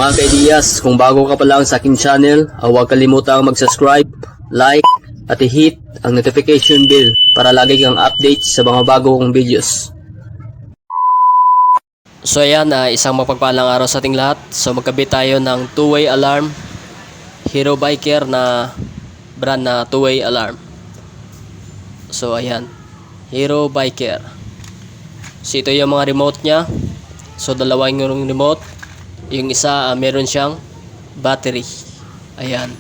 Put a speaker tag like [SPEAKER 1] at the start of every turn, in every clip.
[SPEAKER 1] Mga kaidiyas, kung bago ka pa lang sa aking channel, huwag kalimutang mag-subscribe, like, at i-hit ang notification bell para lagi kang update sa mga bago kong videos. So ayan, isang mapagpalang araw sa ating lahat. So magkabit tayo ng two-way alarm, Hero Biker na brand na two-way alarm. So ayan, Hero Biker. So ito yung mga remote nya. So dalawa yung remote. Yung isa meron siyang battery. Ayan.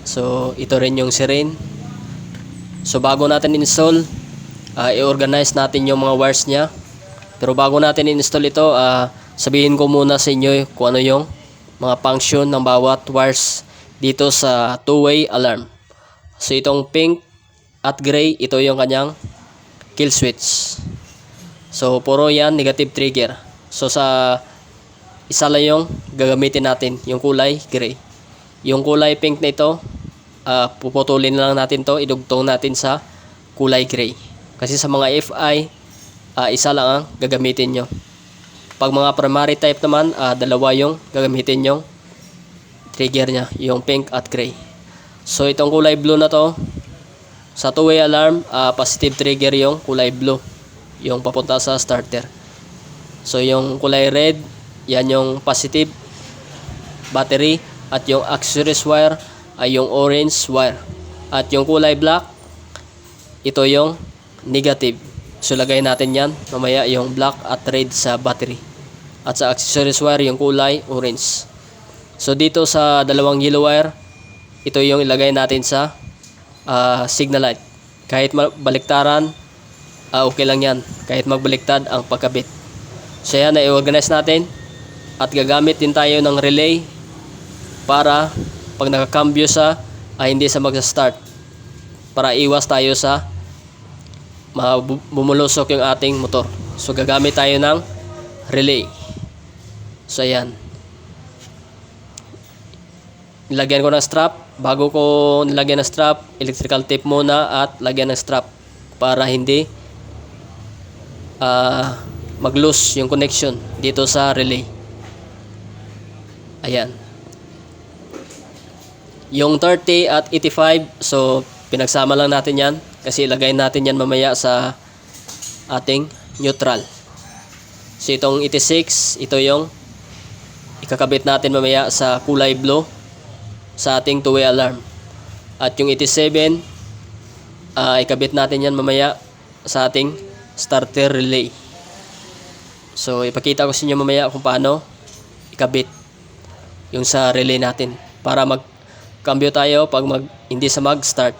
[SPEAKER 1] So ito rin yung siren. So bago natin install, i-organize natin yung mga wires nya. Pero bago natin install ito, sabihin ko muna sa inyo kung ano yung mga function ng bawat wires dito sa two-way alarm. So itong pink at gray, ito yung kanyang kill switch. So puro yan negative trigger. So sa isa lang yung gagamitin natin, yung kulay gray. Yung kulay pink na ito, puputulin lang natin to, idugtong natin sa kulay gray. Kasi sa mga FI, isa lang ang gagamitin nyo. Pag mga primary type naman, dalawa yung gagamitin yung trigger nya, yung pink at gray. So itong kulay blue na to, sa two-way alarm, positive trigger yung kulay blue, yung papunta sa starter. So yung kulay red, yan yung positive battery, at yung accessories wire ay yung orange wire, at yung kulay black, ito yung negative. So lagay natin yan mamaya, yung black at red sa battery, at sa accessories wire yung kulay orange. So dito sa dalawang yellow wire, ito yung ilagay natin sa signal light. Kahit baliktaran, okay lang yan, kahit magbaliktad ang pagkabit. So yan, i-organize natin. At gagamit din tayo ng relay para pag nakakambyo sa, hindi sa magsa-start, para iwas tayo sa bumulusok yung ating motor. So gagamit tayo ng relay. So ayan, nilagyan ko ng strap. Bago ko nilagyan ng strap, electrical tape muna at lagyan ng strap para hindi mag-loose yung connection dito sa relay. Ayan. Yung 30 at 85, so pinagsama lang natin yan kasi ilagay natin yan mamaya sa ating neutral. So itong 86, ito yung ikakabit natin mamaya sa kulay blue sa ating two-way alarm. At yung 87, ikabit natin yan mamaya sa ating starter relay. So ipakita ko sa inyo mamaya kung paano ikabit yung sa relay natin para magkambyo tayo pag hindi sa mag-start,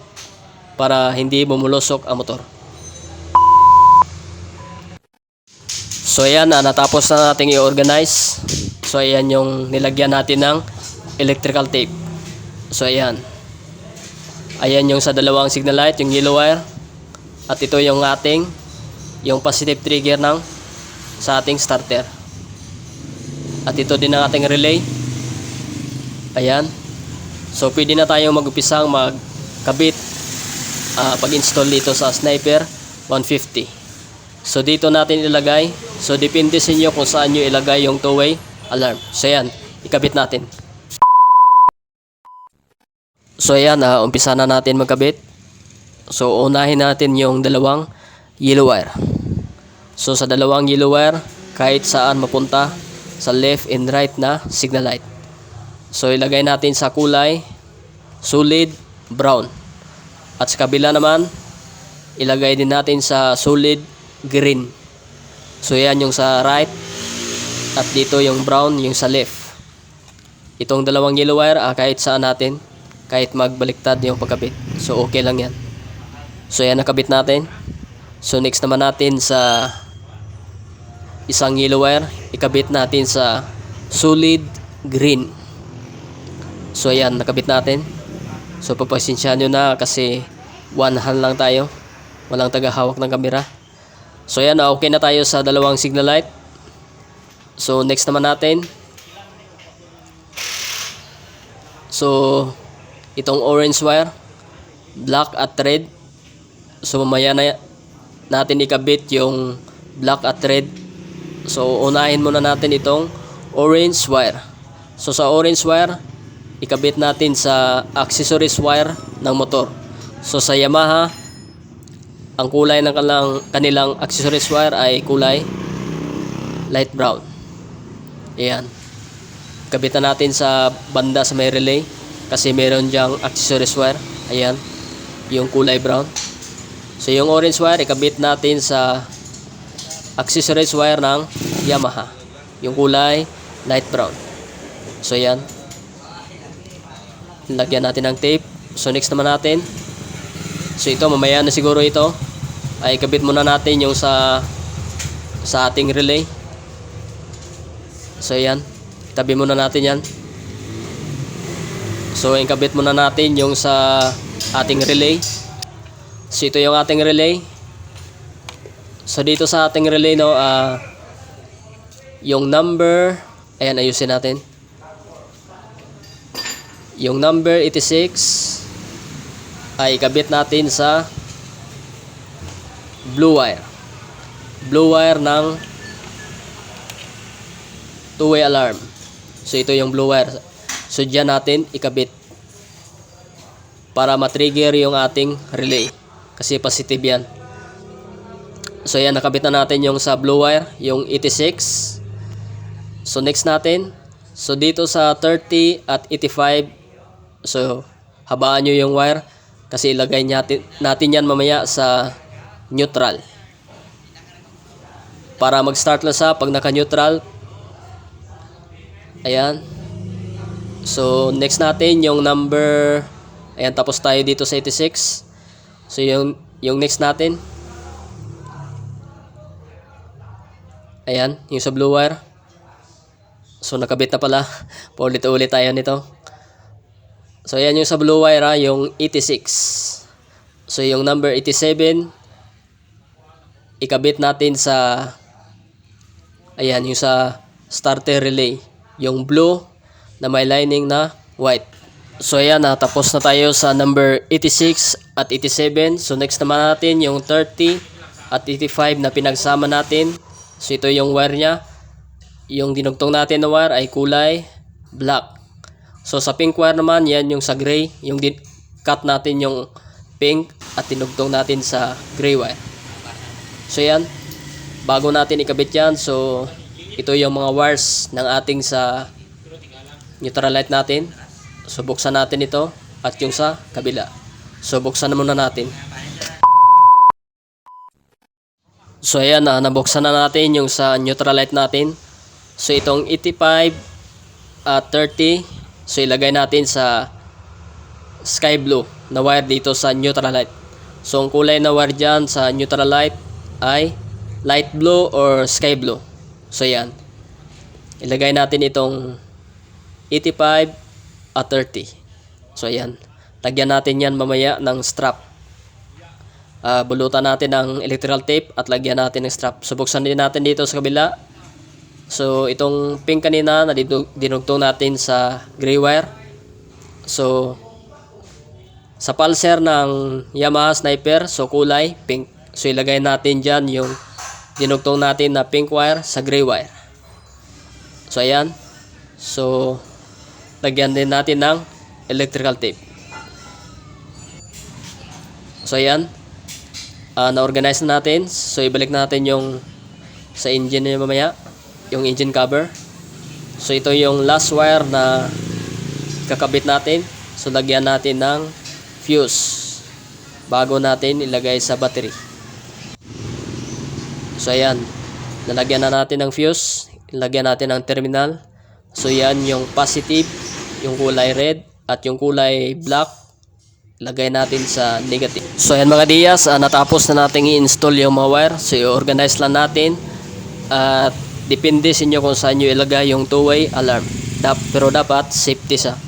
[SPEAKER 1] para hindi bumulusok ang motor. So ayan, natapos na natin i-organize. So ayan yung nilagyan natin ng electrical tape. So ayan yung sa dalawang signal light, yung yellow wire, at ito yung ating yung positive trigger sa ating starter, at ito din ang ating relay. Ayan. So pwede na tayong mag-upisang magkabit pag-install dito sa Sniper 150. So dito natin ilagay. So depende sa inyo kung saan nyo ilagay yung two-way alarm. So ayan, ikabit natin. So ayan, umpisa na natin magkabit. So unahin natin yung dalawang yellow wire. So sa dalawang yellow wire, kahit saan mapunta sa left and right na signal light. So ilagay natin sa kulay solid brown, at sa kabila naman ilagay din natin sa solid green. So yan yung sa right, at dito yung brown yung sa left. Itong dalawang yellow wire, kahit saan natin, kahit magbaliktad yung pagkabit, so okay lang yan. So yan, nakabit natin. So next naman natin sa isang yellow wire, ikabit natin sa solid green. So ayan, nakabit natin. So papasensyahan nyo na kasi one hand lang tayo, walang tagahawak ng kamera. So ayan, okay na tayo sa dalawang signal light. So next naman natin, so itong orange wire, black at red. So mamaya na natin ikabit yung black at red. So unahin muna natin itong orange wire. So sa orange wire, ikabit natin sa accessories wire ng motor. So sa Yamaha, ang kulay ng kanilang accessories wire ay kulay light brown. Ayan. Kabitan natin sa banda sa may relay kasi meron diyang accessories wire. Ayan, yung kulay brown. So yung orange wire, ikabit natin sa accessories wire ng Yamaha, yung kulay light brown. So yan, lagyan natin ng tape. So next naman natin, so ito mamaya na siguro ito ay ikabit muna natin yung sa ating relay. So yan, tabi muna natin yan. So ikabit muna natin yung sa ating relay. So ito yung ating relay. So dito sa ating relay, no, yung number, ayan, ayusin natin. Yung number 86 ay ikabit natin sa blue wire. Blue wire ng two-way alarm. So ito yung blue wire. So dyan natin ikabit para matrigger yung ating relay kasi positive yan. So yan, nakabit na natin yung sa blue wire, yung 86. So next natin, so dito sa 30 at 85, so habaan nyo yung wire kasi ilagay natin yan mamaya sa neutral para mag start lang sa pag naka neutral. Ayan. So next natin yung number, ayan, tapos tayo dito sa 86. So yung next natin, ayan, yung sa blue wire. So nakabit na pala. Paulit-ulit tayo nito. So ayan yung sa blue wire, yung 86. So yung number 87 ikabit natin sa, ayan, yung sa starter relay, yung blue na may lining na white. So ayan, tapos na tayo sa number 86 at 87. So next naman natin yung 30 at 85 na pinagsama natin. So ito yung wire nya. Yung dinugtong natin na wire ay kulay black. So sa pink wire naman, yan yung sa gray. Yung cut natin yung pink at dinugtong natin sa gray wire. So yan, bago natin ikabit yan, so ito yung mga wires ng ating sa neutral light natin. So buksan natin ito at yung sa kabila. So buksan na muna natin. So ayan, nabuksan na natin yung sa neutral light natin. So itong 85 at 30, so ilagay natin sa sky blue na wire dito sa neutral light. So ang kulay na wire dyan sa neutral light ay light blue or sky blue. So yan, ilagay natin itong 85 at 30. So ayan, lagyan natin yan mamaya ng strap. Bulutan natin ng electrical tape at lagyan natin ng strap. So buksan din natin dito sa kabila. So itong pink kanina na dinugtong natin sa gray wire. So sa pulser ng Yamaha Sniper, so kulay pink. So ilagay natin dyan yung dinugtong natin na pink wire sa gray wire. So ayan, so lagyan din natin ng electrical tape. So ayan, na-organize na natin. So ibalik natin yung sa engine niya mamaya, yung engine cover. So ito yung last wire na kakabit natin. So lagyan natin ng fuse bago natin ilagay sa battery. So ayan, nalagyan na natin ng fuse, ilagyan natin ng terminal. So yan yung positive, yung kulay red, at yung kulay black lagay natin sa negative. So ayan mga Diyas, natapos na natin i-install yung mga wire. So i-organize lang natin at depende sa inyo kung saan nyo ilagay yung two-way alarm. Pero dapat safety sa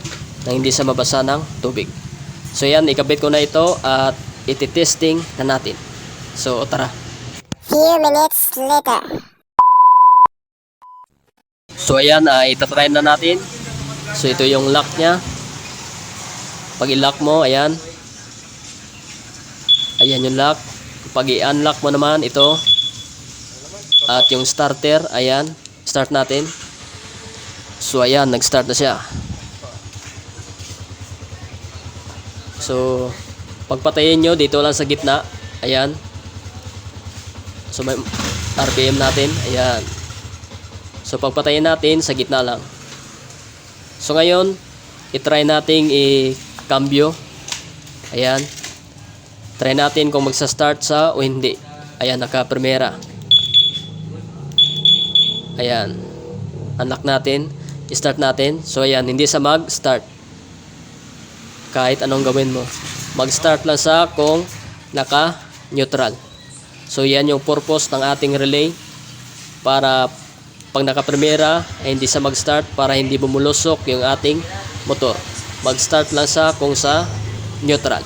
[SPEAKER 1] na hindi sa mabasa ng tubig. So yan, ikabit ko na ito at iti-testing na natin. So tara.
[SPEAKER 2] Few minutes later.
[SPEAKER 1] So ayan, itatry na natin. So ito yung lock nya. Pag i-lock mo, ayan. Ayan yung lock. Pag i-unlock mo naman, ito. At yung starter, ayan. Start natin. So ayan, nag-start na siya. So pagpatayin nyo, dito lang sa gitna. Ayan. So may RPM natin. Ayan. So pagpatayin natin, sa gitna lang. So ngayon, itry nating i-cambio. Ayan. Try natin kung magsa-start sa o hindi. Ayan, naka-primera. Ayan. Unlock natin. I-start natin. So ayan, hindi sa mag-start. Kahit anong gawin mo. Mag-start lang sa kung naka-neutral. So yan yung purpose ng ating relay. Para pag naka-primera ay hindi sa mag-start, para hindi bumulusok yung ating motor. Mag-start lang sa kung sa neutral.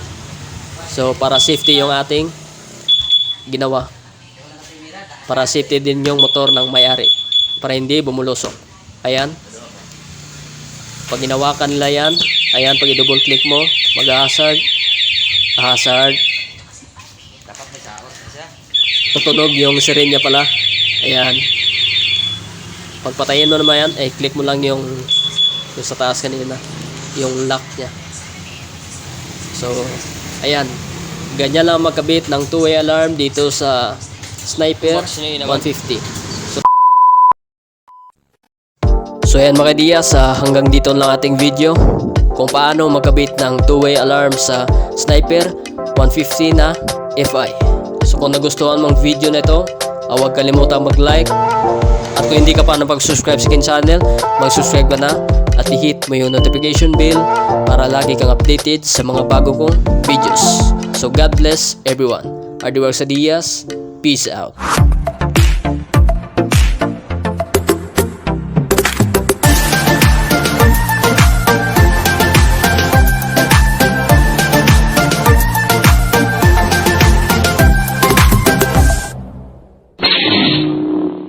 [SPEAKER 1] So para safety yung ating ginawa. Para safety din yung motor ng may-ari. Para hindi bumulusok. Ayan. Pag ginawakan nila yan, ayan, pag i-double click mo, mag-hazard. Hazard. Tutunog yung sirenya pala. Ayan. Pagpatayin mo naman yan, ay click mo lang yung sa taas kanina. Yung lock niya. So, ayan. Ganyan lang magkabit ng two-way alarm dito sa Sniper 150. So ayan mga Diaz, hanggang dito lang ating video kung paano magkabit ng two-way alarm sa Sniper 150 na FI. So kung nagustuhan mong video na ito, huwag kalimutang mag-like. At kung hindi ka pa napag-subscribe sa akin channel, mag-subscribe ka na at i-hit mo yung notification bell para lagi kang updated sa mga bago kong videos. So God bless everyone. RD Works Diaz, peace out.